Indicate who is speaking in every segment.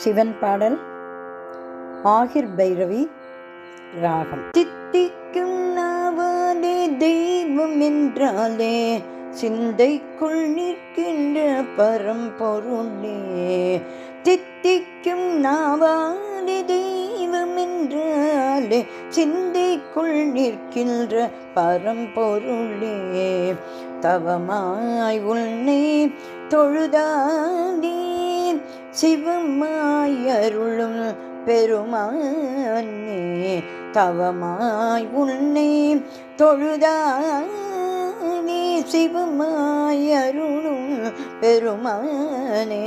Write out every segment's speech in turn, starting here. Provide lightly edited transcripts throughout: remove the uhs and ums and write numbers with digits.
Speaker 1: சிவன் பாடல் ஆகிர் பைரவி ராகம். தித்திக்கும் நாவாலே தெய்வம் என்றாலே சிந்தைக்குள் நிற்கின்ற பரம்பொருளே. தித்திக்கும் நாவாலே தெய்வம் என்றாலே சிந்தைக்குள் நிற்கின்ற பரம்பொருளே. தவமாய் உன்னை தொழுதானே சிவமாய் அருளும் பெருமானே. தவமாய் உன்னை தொழுதானே சிவமாய் அருளும் பெருமானே.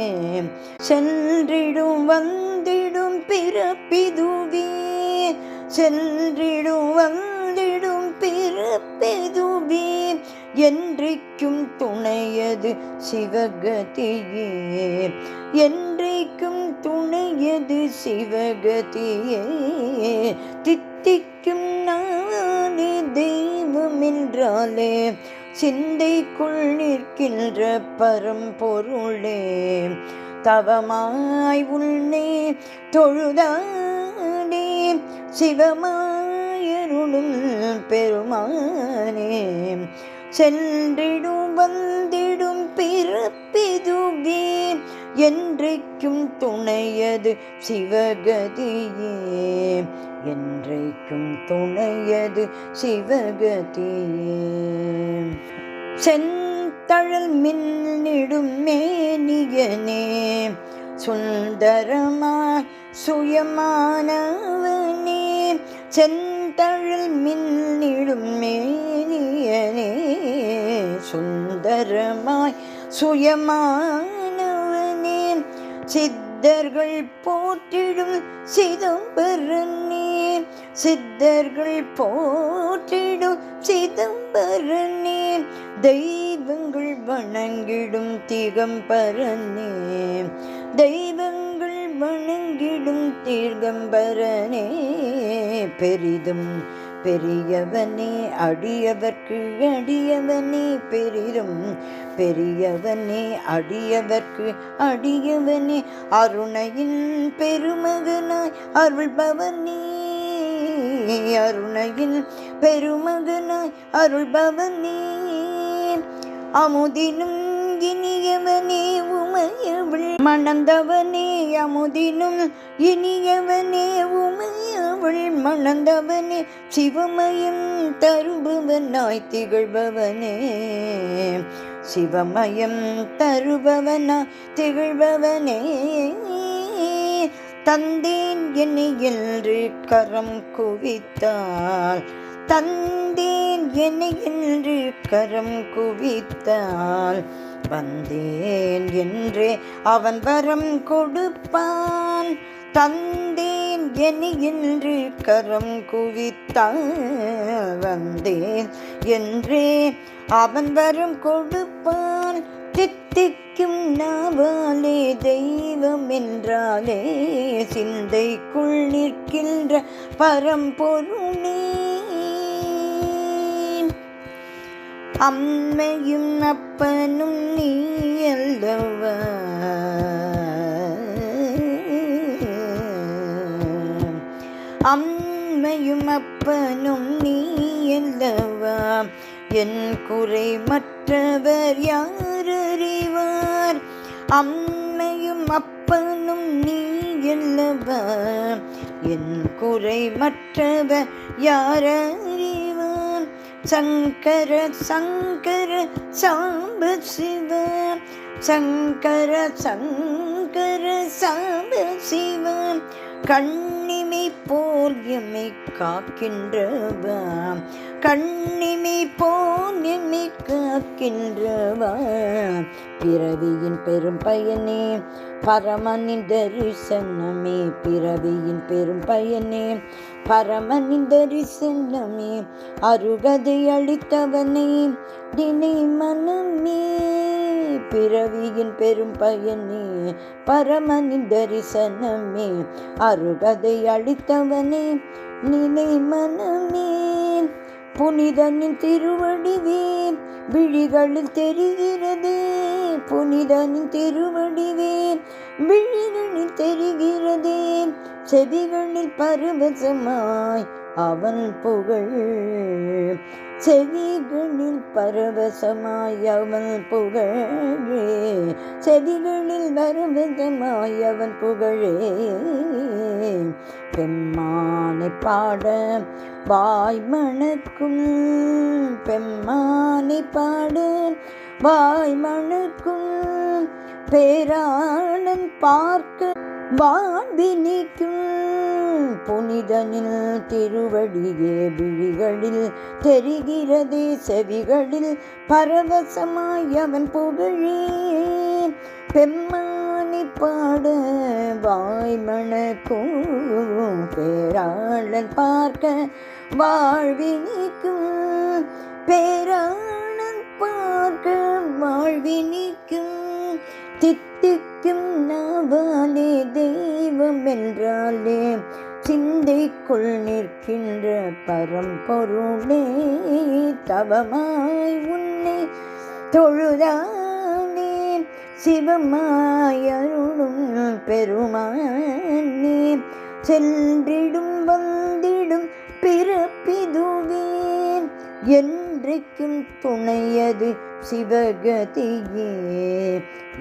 Speaker 1: சென்றிடும் வந்திடும் பிறப்பிதுவே, சென்றிடும் வந்திடும் பிறப்பிதுவே. என்றைக்கும் துணையது சிவகதியே, என்றைக்கும் துணையது சிவகதியே. தித்திக்கும் நானே தெய்வம் என்றாலே சிந்தைக்குள் நிற்கின்ற பரம்பொருளே. தவமாய் உன்னை தொழுதானே சிவமாயருளும் பெருமானே. சென்றிடும் வந்திடும் பிறப்பிதுவே, என்றைக்கும் துணையது சிவகதியே, என்றைக்கும் துணையது சிவகதியே. செந்தழல் மின்னிடும் மேனியனே, சுந்தரமா சுயமானவனே. செந்தழல் மின்னிடும் மேனியனே, சுந்தரமாய் சுயமானவனே. சித்தர்கள் போற்றிடும் சிதம்பரனே, சித்தர்கள் போற்றிடும் சிதம்பரனே. தெய்வங்கள் வணங்கிடும் திகம்பரனே, தெய்வங்கள் வணங்கிடும் திகம்பரனே. பெரிதும் பெரியவனே அடியவர்க்கு அடியவனே, பெரிதும் பெரியவனே அடியவர்க்கு அடியவனே. அருணையின் பெருமகனாய் அருள்பவனே, அருணையின் பெருமகனாய் அருள்பவனே. அமுதினும் இனியவனே உமையவள் மணந்தவனே, அமுதினும் இனியவனே உமையவள் மணந்தவனே. சிவமயம் தருபவனாய் திகழ்பவனே, சிவமயம் தருபவனாய் திகழ்பவனே. தந்தேன் என்னை என்று கரம் குவித்தாள், தந்தேன் என்னை என்று கரம் குவித்தாள். வந்தேன் என்றே அவன் வரம் கொடுப்பான், தந்தேன் என்னை என்று கரம் குவித்தாள். வந்தேன் என்றே அவன் வரம் கொடுப்பான். தித்திக்கும் நாவாலே தெய்வம் என்றாலே சிந்தைக்குள் நிற்கின்ற பரம்பொருளே. அம்மையும் அப்பனும் நீ அல்லவா, அம்மையும் அப்பனும் நீ அல்லவா. என் குறை மற்றவர் யார் அறிவார், அம்மையும் அப்பனும் நீ அல்லவா. என் குறை மற்றவர் யார் அறிவார். சங்கர சங்கர சாம்ப சிவ, சங்கர சங்கர சாம்ப சிவ. கண்ணிமை போல் எம்மை காக்கின்றவா, கண்ணிமை போல் எம்மை காக்கின்றவா. பிறவியின் பெரும் பயனே பரமனின் தரிசனமே, பிறவியின் பெரும் பயனே பரமனின் தரிசனமே. அருகதை அளித்தவனே தினை மனமே, பிறவியின் பெரும் பயனே பரமனின் தரிசனமே. அருகதை அளித்தவனே நினை மனமே. புனிதனின் திருவடிவே விழிகளில் தெரிகிறதே புனிதனின் திருவடிவே, விழிகளில் தெரிகிறதே செவிகளில் பரவசமாய் அவன் புகழ், செவிகளில் பரவசமாய் அவன் புகழே, செவிகளில் பரவசமாய் அவன் புகழே. பெம்மானை பாட வாய் மணக்கும், பெம்மானை பாட வாய் மணக்கும், பேராளன் பார்க்க வாழ்வினிக்கும் புனிதனில் திருவடியே, விழிகளில் தெரிகிறதே செவிகளில் பரவசமாய் அவன் புகழே. பெம்மானை பாட வாய் மணக்கும், பேராளன் பார்க்க வாழ்வினிக்கும், பேராளன் பார்க்க வாழ்வினிக்கும். தித்திக்கும் நாவாலே தெய்வம் என்றாலே, சிந்தைக்குள் நிற்கின்ற பரம்பொருளே, தவமாய் உன்னை தொழுதானே சிவமாய் அருளும் பெருமானே, சென்றிடும் வந்திடும் பிறப்பிதுவே, என்றைக்கும் துணையது சிவகதியே,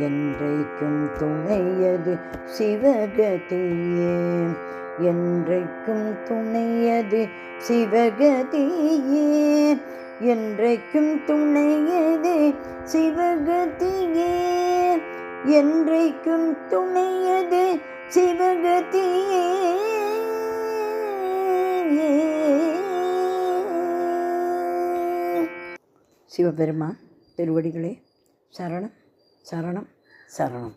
Speaker 1: என்றைக்கும் துணையது சிவகதியே, என்றைக்கும் துணையது சிவகதியே, என்றைக்கும் துணையது சிவகதியே, என்றைக்கும் துணையது சிவகதியே. சிவபெருமான் திருவடிகளே சரணம் சரணம் சரணம்.